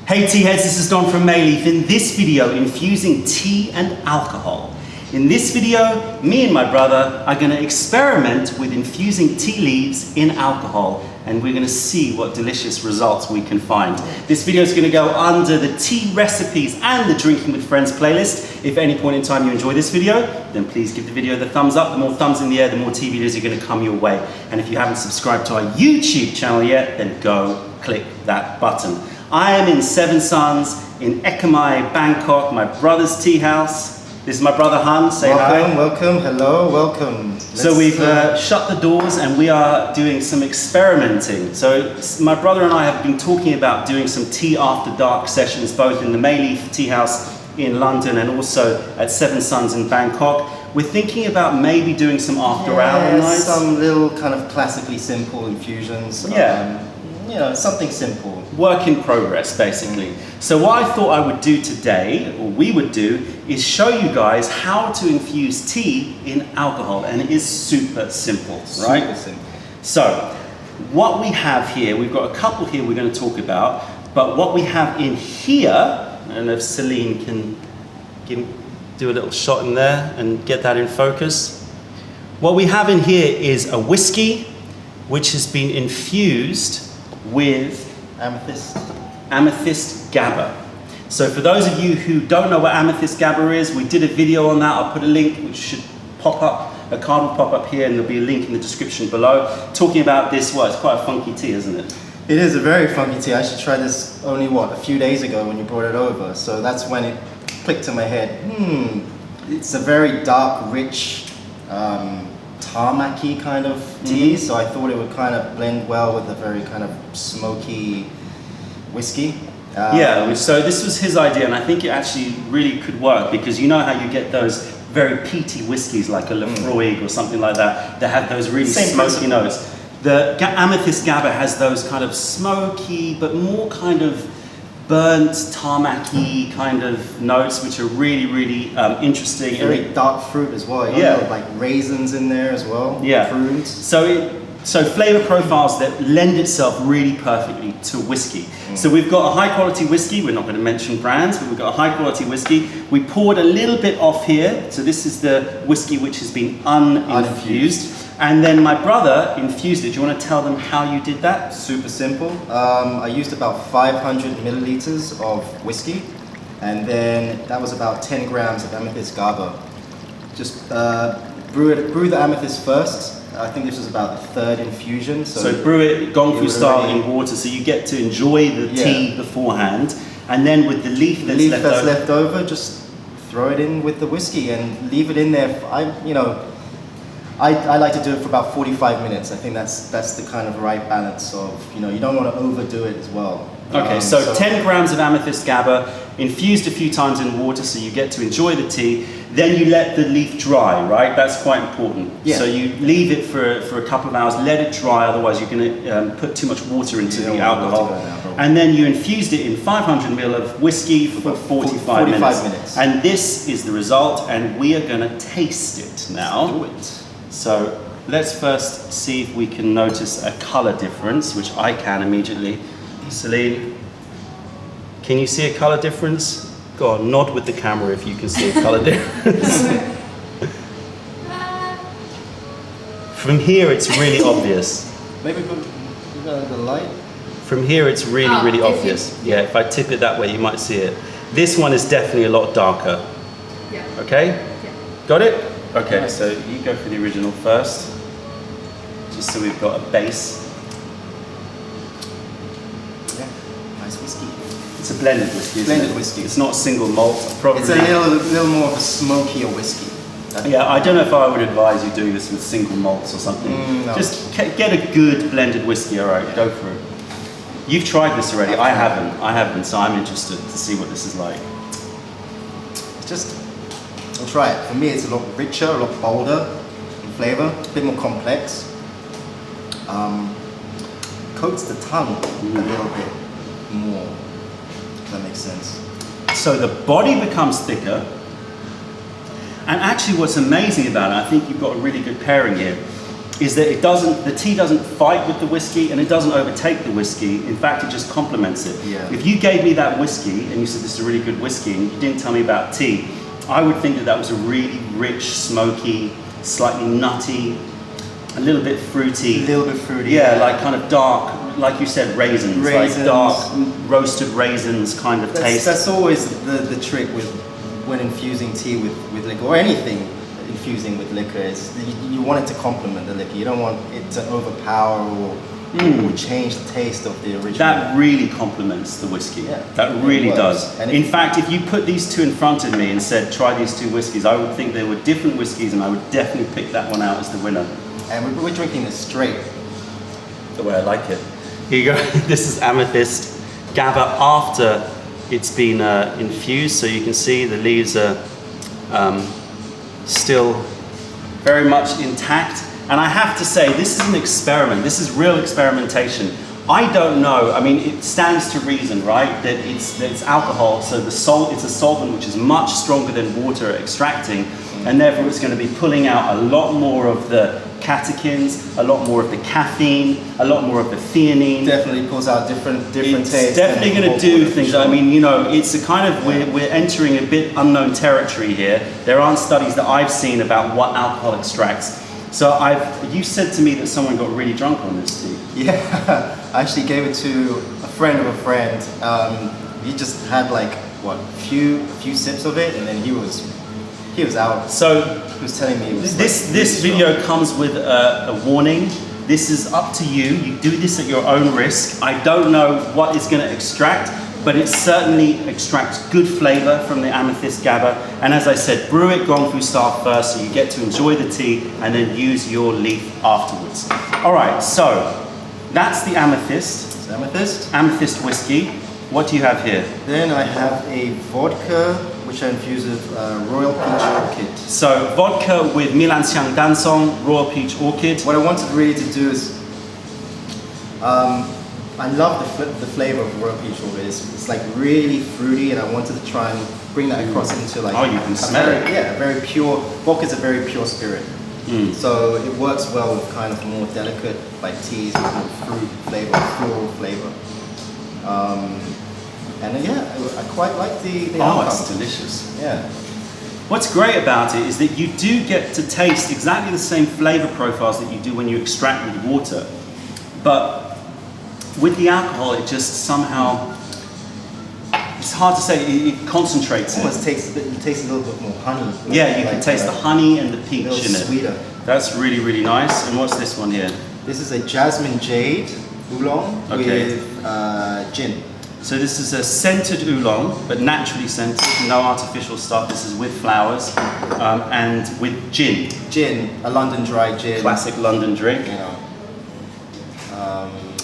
Hey tea heads, this is Don from Mayleaf. In this video, infusing tea and alcohol. In this video, me and my brother are going to experiment with infusing tea leaves in alcohol, and we're going to see what delicious results we can find. This video is going to go under the tea recipes and the drinking with friends playlist. If at any point in time you enjoy this video, then please give the video the thumbs up. The more thumbs in the air, the more tea videos are going to come your way. And if you haven't subscribed to our YouTube channel yet, then go click that button. I am in Seven Suns in Ekamai, Bangkok, my brother's tea house. This is my brother Han, say hi. Welcome, hello, welcome. So we've shut the doors and we are doing some experimenting. So my brother and I have been talking about doing some tea after dark sessions, both in the Mayleaf tea house in London and also at Seven Suns in Bangkok. We're thinking about maybe doing some after hour nights. Some little kind of classically simple infusions. You know, something simple. Work in progress, basically. So what I thought I would do today, or we would do, is show you guys how to infuse tea in alcohol, and it is super simple, right? Super simple. So, what we have here, we've got a couple here we're going to talk about, but what we have in here, I don't know if Celine can do a little shot in there and get that in focus. What we have in here is a whiskey, which has been infused with amethyst gabba. So for those of you who don't know what amethyst gabba is, we did a video on that. I'll put a link which should pop up, a card will pop up here, and there'll be a link in the description below, talking about this. Well, it's quite a funky tea, isn't it? It is a very funky tea. I actually tried this only, a few days ago when you brought it over. So that's when it clicked in my head. It's a very dark, rich, tarmac-y kind of tea, so I thought it would kind of blend well with a very kind of smoky whiskey. So this was his idea, and I think it actually really could work, because you know how you get those very peaty whiskies like a Lefroy or something like that have those really smoky notes. The amethyst gabba has those kind of smoky but more kind of burnt, tarmac-y kind of notes, which are really, really interesting. Very dark fruit as well. Like raisins in there as well. Yeah. Prunes. So flavor profiles that lend itself really perfectly to whiskey. So we've got a high quality whiskey. We're not going to mention brands, but we've got a high quality whiskey. We poured a little bit off here. So this is the whiskey which has been uninfused. And then my brother infused it. Do you want to tell them how you did that? Super simple. I used about 500 milliliters of whiskey, and then that was about 10 grams of amethyst gabba. Just brew the amethyst first. I think this was about the third infusion. So brew it gongfu style in water, so you get to enjoy the tea beforehand, and then with the leaf that's left over, just throw it in with the whiskey and leave it in there. I like to do it for about 45 minutes. I think that's the kind of right balance of, you don't want to overdo it as well. Okay, so 10 grams of amethyst gabba, infused a few times in water so you get to enjoy the tea. Then you let the leaf dry, right? That's quite important. Yeah. So you leave it for a couple of hours, let it dry, otherwise you're going to put too much water into the alcohol. And then you infused it in 500 ml of whiskey for 45 minutes. And this is the result, and we are going to taste it now. Let's do it. So let's first see if we can notice a color difference, which I can immediately. Celine, can you see a color difference? Go on, nod with the camera if you can see a color difference. From here, it's really obvious. Maybe put the light. From here, it's really obvious. Yeah, if I tip it that way, you might see it. This one is definitely a lot darker. Yeah. Okay? Yeah. Got it? Okay, so you go for the original first, just so we've got a base. Yeah, nice whiskey. It's a blended whiskey, isn't Blended it? whiskey. It's not a single malt, probably. It's a little more of a smokier whiskey. Yeah, I don't know if I would advise you doing this with single malts or something. No. Just get a good blended whiskey, all right, go for it. You've tried this already, I haven't, so I'm interested to see what this is like. I'll try it. For me, it's a lot richer, a lot bolder in flavor, a bit more complex. Coats the tongue a little bit more, if that makes sense. So the body becomes thicker, and actually what's amazing about it, I think you've got a really good pairing here, is that the tea doesn't fight with the whiskey and it doesn't overtake the whiskey. In fact, it just complements it. Yeah. If you gave me that whiskey and you said this is a really good whiskey and you didn't tell me about tea, I would think that that was a really rich, smoky, slightly nutty, a little bit fruity. A little bit fruity. Yeah, like kind of dark, like you said, raisins. Like dark roasted raisins kind of taste. That's always the trick with when infusing tea with liquor, or anything infusing with liquor, is you want it to complement the liquor. You don't want it to overpower or change the taste of the original. That really complements the whiskey. Yeah, that really does. And in fact, if you put these two in front of me and said, try these two whiskies, I would think they were different whiskies and I would definitely pick that one out as the winner. And we're drinking this straight. The way I like it. Here you go. This is Amethyst GABA after it's been infused. So you can see the leaves are still very much intact. And I have to say, this is an experiment. This is real experimentation. I don't know. I mean, it stands to reason, right? That it's alcohol, so it's a solvent which is much stronger than water extracting, and therefore it's going to be pulling out a lot more of the catechins, a lot more of the caffeine, a lot more of the theanine. Definitely pulls out different tastes. It's definitely going to do things. Sure. I mean, you know, it's a kind of, we're entering a bit unknown territory here. There aren't studies that I've seen about what alcohol extracts. So you said to me that someone got really drunk on this tea. Yeah, I actually gave it to a friend of a friend. He just had like, what, a few sips of it, and then he was out. So he was telling me it was this video comes with a warning. This is up to you. You do this at your own risk. I don't know what it's going to extract, but it certainly extracts good flavor from the Amethyst GABA. And as I said, brew it Gongfu style first, so you get to enjoy the tea and then use your leaf afterwards. All right, so that's the Amethyst. Amethyst whiskey. What do you have here? Then I have a vodka, which I infuse with Royal Peach Orchid. So vodka with Milanxiang Dansong, Royal Peach Orchid. What I wanted really to do is, I love the flavor of Royal Peach Orchid. It's like really fruity, and I wanted to try and bring that across into like you can smell it. Yeah, a very pure. Vodka's a very pure spirit. So it works well with kind of more delicate like teas with more fruit flavor, floral flavor. And yeah, I quite like the outcome. It's delicious. Yeah. What's great about it is that you do get to taste exactly the same flavor profiles that you do when you extract with water. But with the alcohol, it just somehow, it's hard to say, it concentrates it. Almost tastes a little bit more honey. Yeah, you can taste the honey and the peach in it. Sweeter. That's really, really nice. And what's this one here? This is a Jasmine Jade oolong with gin. So this is a scented oolong, but naturally scented, no artificial stuff. This is with flowers and with gin. Gin, a London dry gin. Classic London drink. You know.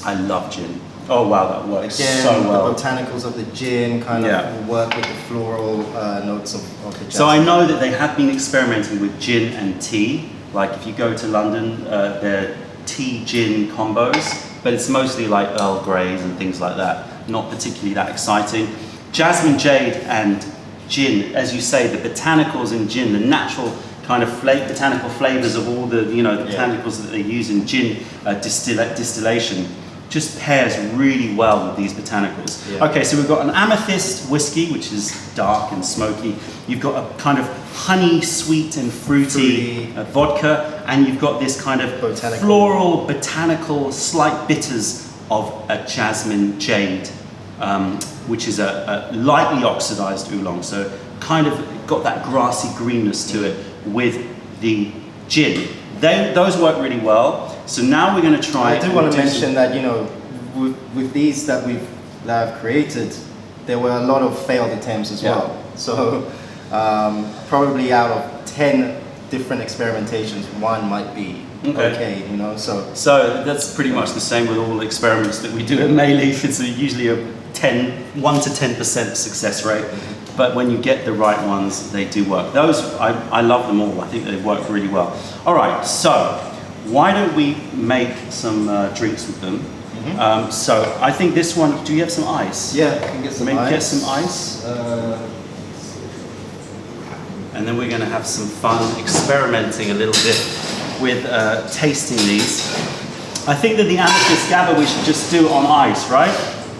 I love gin. Oh wow, that works again, so well. The botanicals of the gin kind of work with the floral notes of the jasmine. So I know that they have been experimenting with gin and tea. Like if you go to London, they're tea-gin combos, but it's mostly like Earl Greys and things like that. Not particularly that exciting. Jasmine Jade and gin, as you say, the botanicals in gin, the natural kind of botanical flavors of all the, the botanicals that they use in gin distillation, just pairs really well with these botanicals. Yeah. Okay, so we've got an Amethyst whiskey, which is dark and smoky. You've got a kind of honey, sweet and fruity vodka, and you've got this kind of floral, botanical, slight bitters of a Jasmine Jade, which is a lightly oxidized oolong. So kind of got that grassy greenness to it with the gin. Those work really well. So now we're going to try. I do want to mention that, with these that I've created, there were a lot of failed attempts as well. So probably out of 10 different experimentations, one might be okay, So that's pretty much the same with all the experiments that we do at Mayleaf. It's usually a 1 to 10% success rate. But when you get the right ones, they do work. Those, I love them all. I think they work really well. All right, so why don't we make some drinks with them? So I think this one, do you have some ice? Yeah, I can get some ice. Get some ice. And then we're going to have some fun experimenting a little bit with tasting these. I think that the amethyst GABA we should just do on ice, right?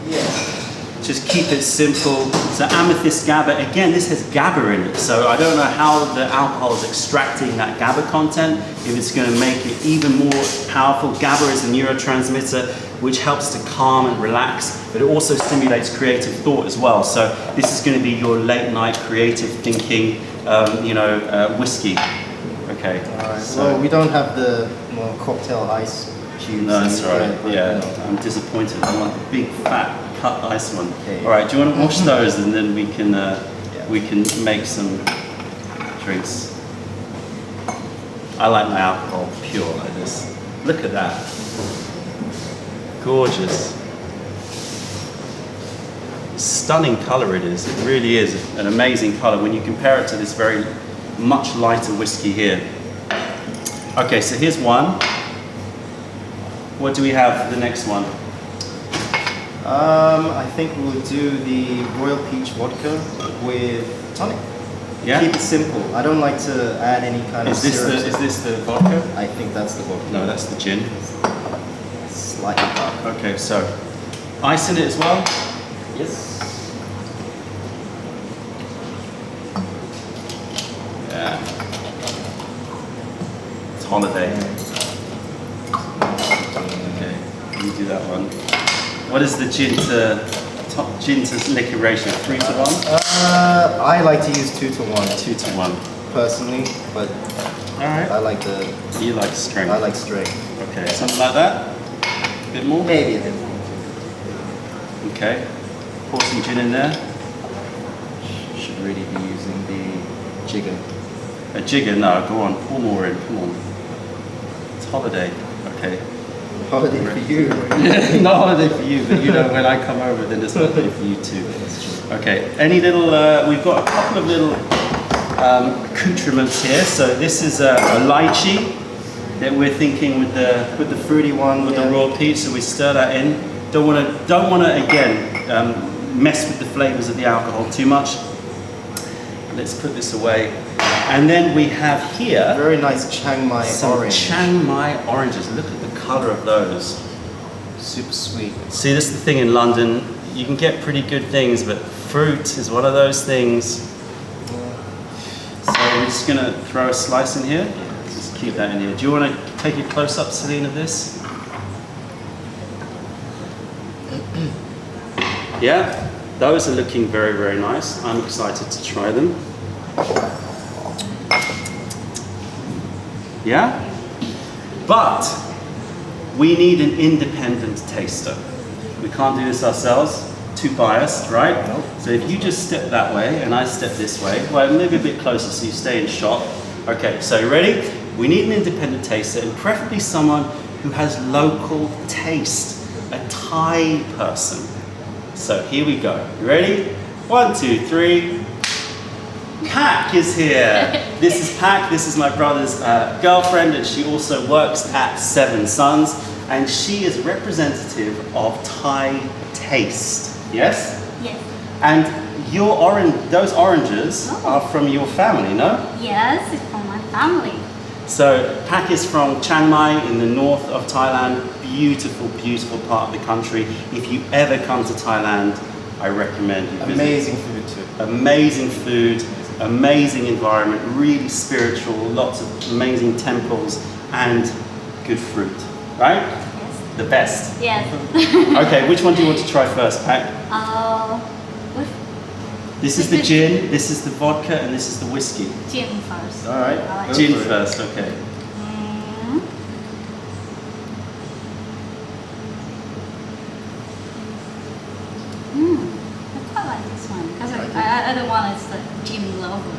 Yes. Just keep it simple. So amethyst GABA, again, this has GABA in it, so I don't know how the alcohol is extracting that GABA content, if it's going to make it even more powerful. GABA is a neurotransmitter which helps to calm and relax, but it also stimulates creative thought as well. So this is going to be your late night creative thinking, whiskey. Okay. All right. So, Well, we don't have the cocktail ice cubes. no, that's right. but, Yeah, I'm disappointed. I want the big fat cut ice one. Okay. All right. Do you want to wash those and then we can make some drinks. I like my alcohol pure like this. Look at that. Gorgeous. Stunning color it is. It really is an amazing color when you compare it to this very much lighter whiskey here. Okay, so here's one. What do we have for the next one? I think we'll do the Royal Peach vodka with tonic. Yeah? Keep it simple. I don't like to add any kind of syrup. Is this the vodka? I think that's the vodka. No, that's the gin. Slightly dark. Okay, so ice in it as well? Yes. Yeah. It's holiday. Okay, you do that one. What is the gin to liquor ratio? 3 to 1? I like to use 2 to 1. 2 to 1. Personally, but Alright. I like strength. strength. Okay, something like that? A bit more? Maybe a bit more. Okay. Pour some gin in there. Should really be using the jigger. A jigger? No, go on. Pour more in. Come on. It's holiday. Okay. Holiday for you. Not holiday for you, but when I come over, then it's holiday for you too. Okay. Any little? We've got a couple of little accoutrements here. So this is a lychee that we're thinking with the fruity one, with the raw peach. So we stir that in. Don't want to again mess with the flavors of the alcohol too much. Let's put this away. And then we have here very nice Chiang Mai some orange. Chiang Mai oranges. Look at the color of those. Super sweet. See, this is the thing in London. You can get pretty good things, but fruit is one of those things. So we're just going to throw a slice in here. Just keep that in here. Do you want to take a close up, Celine, of this? Yeah, those are looking very, very nice. I'm excited to try them. Yeah? But we need an independent taster. We can't do this ourselves. Too biased, right? Nope. So if you just step that way and I step this way, well, maybe a bit closer so you stay in shot. Okay, so ready? We need an independent taster and preferably someone who has local taste, a Thai person. So here we go. You ready? 1, 2, 3. Pak is here. This is Pak. This is my brother's girlfriend, and she also works at Seven Sons, and she is representative of Thai taste. Yes? Yes. And those oranges are from your family, no? Yes, it's from my family. So Pak is from Chiang Mai in the north of Thailand. Beautiful, beautiful part of the country. If you ever come to Thailand, I recommend you visit. Amazing food too. Amazing food, amazing environment, really spiritual, lots of amazing temples and good fruit, right? Yes. The best. Yes. Okay, which one do you want to try first, Pak? With This is the gin, this is the vodka, and this is the whiskey. gin first. All right, I like gin for it. first, okay. I quite like this one because I don't want it's the gin logo.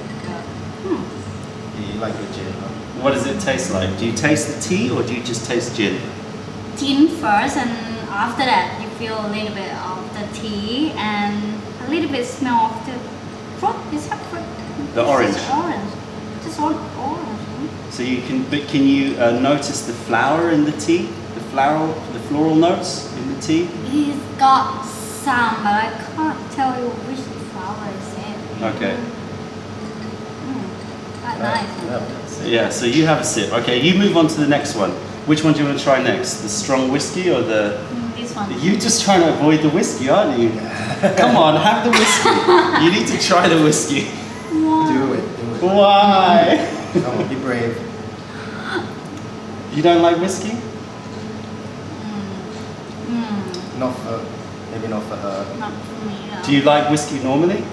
You like the gin, huh? What does it taste like? Do you taste the tea or do you just taste gin? Gin first, and after that you feel a little bit of the tea and a little bit smell of the fruit. Is that fruit? The orange. Just orange. Just orange. So but can you notice the flower in the tea? The floral notes in the tea? It's got some, but I can't tell you which flower is it. Okay. quite nice. Yeah, so you have a sip. Okay, you move on to the next one. Which one do you want to try next? The strong whiskey or the... This one. You're just trying to avoid the whiskey, aren't you? Come on, have the whiskey. You need to try the whiskey. Do it. Why? Come on, be brave. You don't like whiskey? Maybe not for her. Not for me, no. Do you like whiskey normally?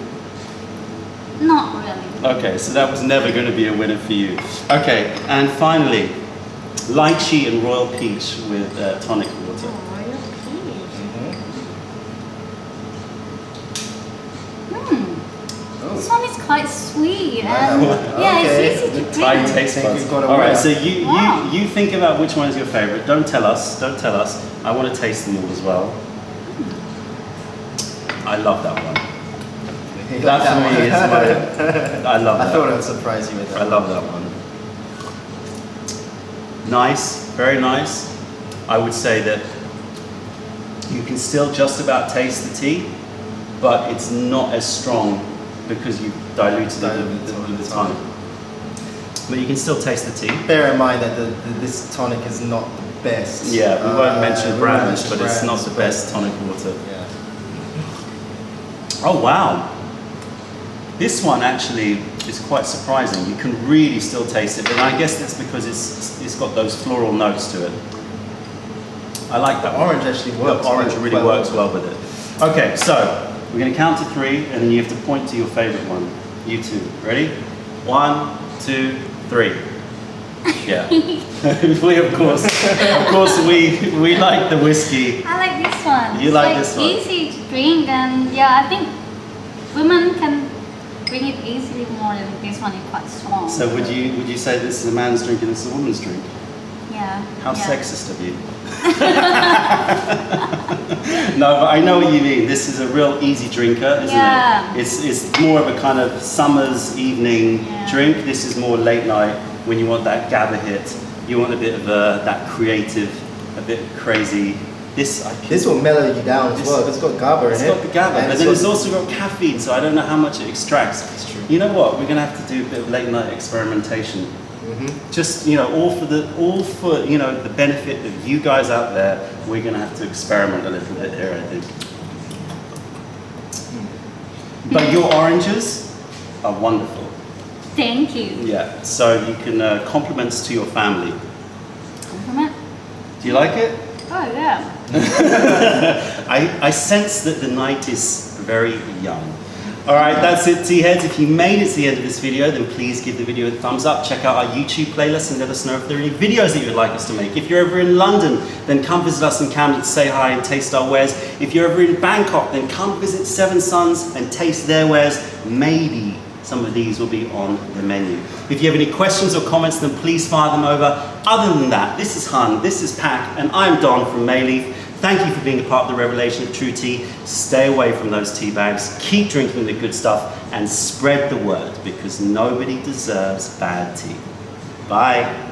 Not really. Okay, so that was never going to be a winner for you. Okay, and finally, lychee and royal peach with tonic water. Royal peach. This one is quite sweet and Okay. it's easy to Tight drink. taste think buds. we've got a All right, winner. so Wow. you think about which one is your favorite. Don't tell us. Don't tell us. I want to taste them all as well. I love that one. That for me is my. I love that. I thought I'd surprise you with that. I love that one. Nice, very nice. I would say that you can still just about taste the tea, but it's not as strong because you've diluted it with the tonic. But you can still taste the tea. Bear in mind that this tonic is not the best. Yeah, we won't mention we brands, won't mention but it's not brands, the best tonic water. Yeah. Oh wow! This one actually is quite surprising. You can really still taste it, but I guess that's because it's got those floral notes to it. I like that one. Orange actually works. The orange really works well with it. Okay, so we're going to count to 3, and then you have to point to your favorite one. You two, ready? 1, 2, 3. Yeah. of course, we like the whiskey. I like this one. You it's like this one? Easy to drink and I think women can drink it easily more than this one is quite strong. So would you say this is a man's drink and this is a woman's drink? Yeah. How yeah. sexist of you. No, but I know what you mean. This is a real easy drinker, isn't Yeah. it? It's more of a kind of summer's evening drink. This is more late night when you want that GABA hit. You want a bit of that creative, a bit crazy. This will mellow you down as well. It's got GABA in it. It's got the GABA, and but then it's also got caffeine, so I don't know how much it extracts. That's true. You know what? We're going to have to do a bit of late night experimentation. Just all for the benefit of you guys out there. We're going to have to experiment a little bit here, I think. But your oranges are wonderful. Thank you. Yeah, so you can compliments to your family. Compliment? Do you like it? Oh yeah. I sense that the night is very young. All right, that's it, tea heads. If you made it to the end of this video, then please give the video a thumbs up. Check out our YouTube playlist and let us know if there are any videos that you would like us to make. If you're ever in London, then come visit us in Camden to say hi and taste our wares. If you're ever in Bangkok, then come visit Seven Sons and taste their wares. Maybe some of these will be on the menu. If you have any questions or comments, then please fire them over. Other than that, this is Hun, this is Pac, and I'm Don from Mayleaf. Thank you for being a part of the revelation of true tea. Stay away from those tea bags, keep drinking the good stuff, and spread the word, because nobody deserves bad tea. Bye.